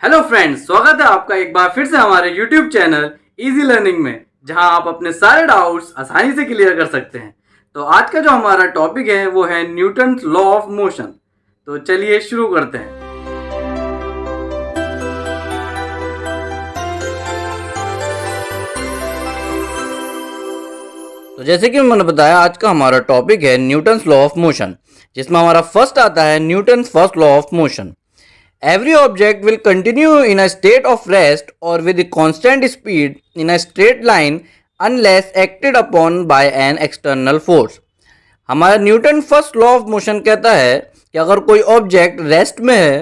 Hello friends, स्वागत है आपका एक बार फिर से हमारे यूट्यूब चैनल इजी लर्निंग में, जहां आप अपने सारे डाउट्स आसानी से क्लियर कर सकते हैं। तो आज का जो हमारा टॉपिक है वो है न्यूटन लॉ ऑफ मोशन। तो चलिए शुरू करते हैं। तो जैसे कि मैंने बताया, आज का हमारा टॉपिक है न्यूटन्स लॉ ऑफ मोशन, जिसमें हमारा फर्स्ट आता है Newton's first law of motion. Every object will continue in a state of rest or with a constant speed in a straight line unless acted upon by an external force। हमारा Newton first law of motion कहता है कि अगर कोई object rest में है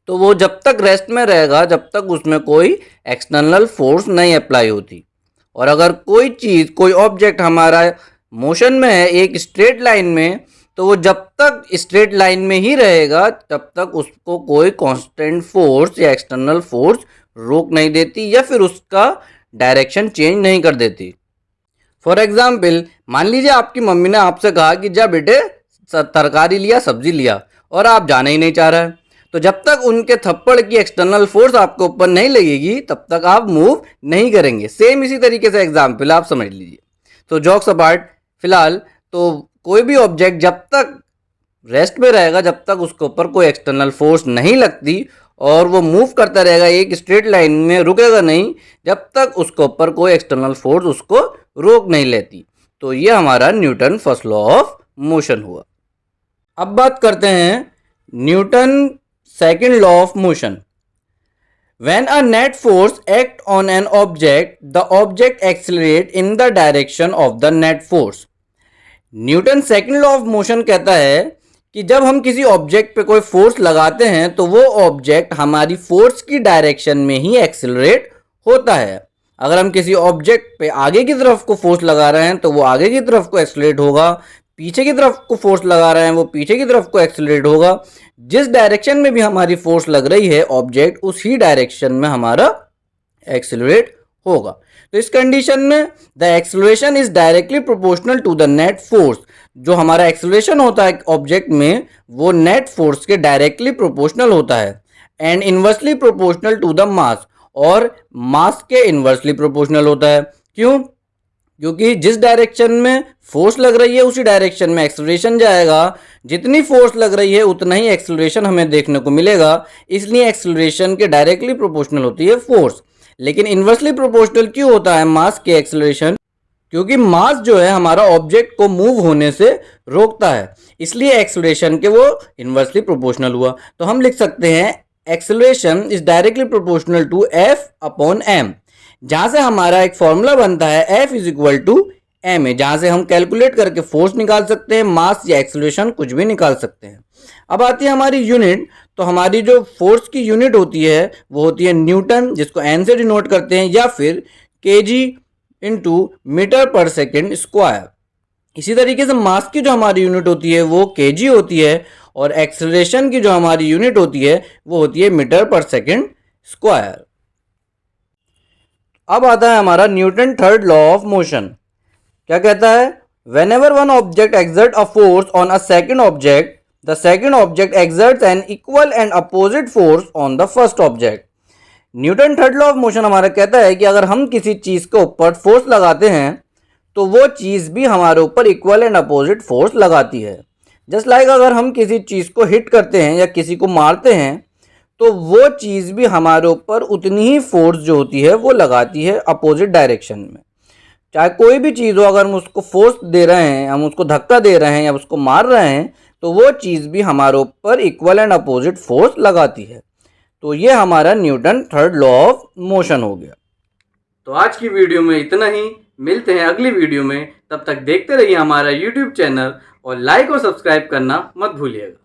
तो वो जब तक रेस्ट में रहेगा जब तक उसमें कोई एक्सटर्नल फोर्स नहीं अप्लाई होती, और अगर कोई चीज़ कोई ऑब्जेक्ट हमारा मोशन में है एक स्ट्रेट लाइन में, तो वो जब तक स्ट्रेट लाइन में ही रहेगा तब तक उसको कोई कांस्टेंट फोर्स या एक्सटर्नल फोर्स रोक नहीं देती या फिर उसका डायरेक्शन चेंज नहीं कर देती। फॉर एग्जाम्पल, मान लीजिए आपकी मम्मी ने आपसे कहा कि जा बेटे तरकारी लिया, सब्जी लिया, और आप जाना ही नहीं चाह रहे हैं, तो जब तक उनके थप्पड़ की एक्सटर्नल फोर्स आपके ऊपर नहीं लगेगी तब तक आप मूव नहीं करेंगे। सेम इसी तरीके से एग्जाम्पल आप समझ लीजिए। तो जॉक्स अपार्ट, फिलहाल तो कोई भी ऑब्जेक्ट जब तक रेस्ट में रहेगा जब तक उसके ऊपर कोई एक्सटर्नल फोर्स नहीं लगती, और वो मूव करता रहेगा एक स्ट्रेट लाइन में, रुकेगा नहीं जब तक उसके ऊपर कोई एक्सटर्नल फोर्स उसको रोक नहीं लेती। तो ये हमारा Newton first law of motion हुआ। अब बात करते हैं Newton second law of motion. When a net force acts on an object, the object accelerates in the direction of the net force। Newton second law of motion कहता है कि जब हम किसी ऑब्जेक्ट पे कोई फोर्स लगाते हैं तो वो ऑब्जेक्ट हमारी फोर्स की डायरेक्शन में ही एक्सेलरेट होता है। अगर हम किसी ऑब्जेक्ट पे आगे की तरफ को फोर्स लगा रहे हैं तो वो आगे की तरफ को एक्सेलरेट होगा, पीछे की तरफ को फोर्स लगा रहे हैं वो पीछे की तरफ को एक्सेलरेट होगा। जिस डायरेक्शन में भी हमारी फोर्स लग रही है ऑब्जेक्ट उसी डायरेक्शन में हमारा एक्सेलरेट होगा। तो इस कंडीशन में the acceleration is directly proportional to the net force. जो हमारा एक्सेलरेशन होता है ऑब्जेक्ट में वो नेट फोर्स के डायरेक्टली प्रोपोर्शनल होता है, and inversely proportional to the mass, और मास के इनवर्सली प्रोपोर्शनल होता है। क्यों? क्योंकि जिस डायरेक्शन में फोर्स लग रही है उसी डायरेक्शन में एक्सेलरेशन जाएगा। जितनी फोर्स लग रही है उतना ही एक्सेलरेशन हमें देखने को मिलेगा, इसलिए एक्सेलरेशन के डायरेक्टली प्रोपोर्शनल होती है फोर्स। लेकिन इन्वर्सली प्रोपोर्शनल क्यों होता है मास के एक्सेलरेशन? क्योंकि मास जो है हमारा ऑब्जेक्ट को मूव होने से रोकता है, इसलिए एक्सेलरेशन के वो इन्वर्सली प्रोपोर्शनल हुआ। तो हम लिख सकते हैं acceleration is directly proportional to F upon M, जहां से हमारा एक फॉर्मूला बनता है F is equal to M A, जहां से हम कैलकुलेट करके फोर्स निकाल सकते हैं, मास या एक्सेलरेशन कुछ भी निकाल सकते हैं। अब आती है हमारी यूनिट। तो हमारी जो फोर्स की यूनिट होती है वो होती है न्यूटन, जिसको एन से डिनोट करते हैं, या फिर केजी इंटू मीटर पर सेकेंड स्क्वायर। इसी तरीके से मास की जो हमारी यूनिट होती है वो केजी होती है, और एक्सेलरेशन की जो हमारी यूनिट होती है वो होती है मीटर पर सेकेंड स्क्वायर। अब आता है हमारा Newton third law of motion. क्या कहता है? Whenever one object exerts a force on a second object, the second object exerts an equal and opposite force on the first object। Newton third law of motion हमारा कहता है कि अगर हम किसी चीज़ के ऊपर फोर्स लगाते हैं तो वो चीज़ भी हमारे ऊपर इक्वल एंड अपोजिट फोर्स लगाती है। जस्ट लाइक अगर हम किसी चीज़ को हिट करते हैं या किसी को मारते हैं तो वो चीज़ भी हमारे ऊपर उतनी ही फोर्स जो होती है वो लगाती है अपोजिट डायरेक्शन में। चाहे कोई भी चीज़ हो, अगर हम उसको फोर्स दे रहे हैं, हम उसको धक्का दे रहे हैं या उसको मार रहे हैं, तो वो चीज़ भी हमारे ऊपर इक्वल एंड अपोजिट फोर्स लगाती है। तो ये हमारा Newton third law of motion हो गया। तो आज की वीडियो में इतना ही। मिलते हैं अगली वीडियो में, तब तक देखते रहिए हमारा यूट्यूब चैनल और लाइक और सब्सक्राइब करना मत भूलिएगा।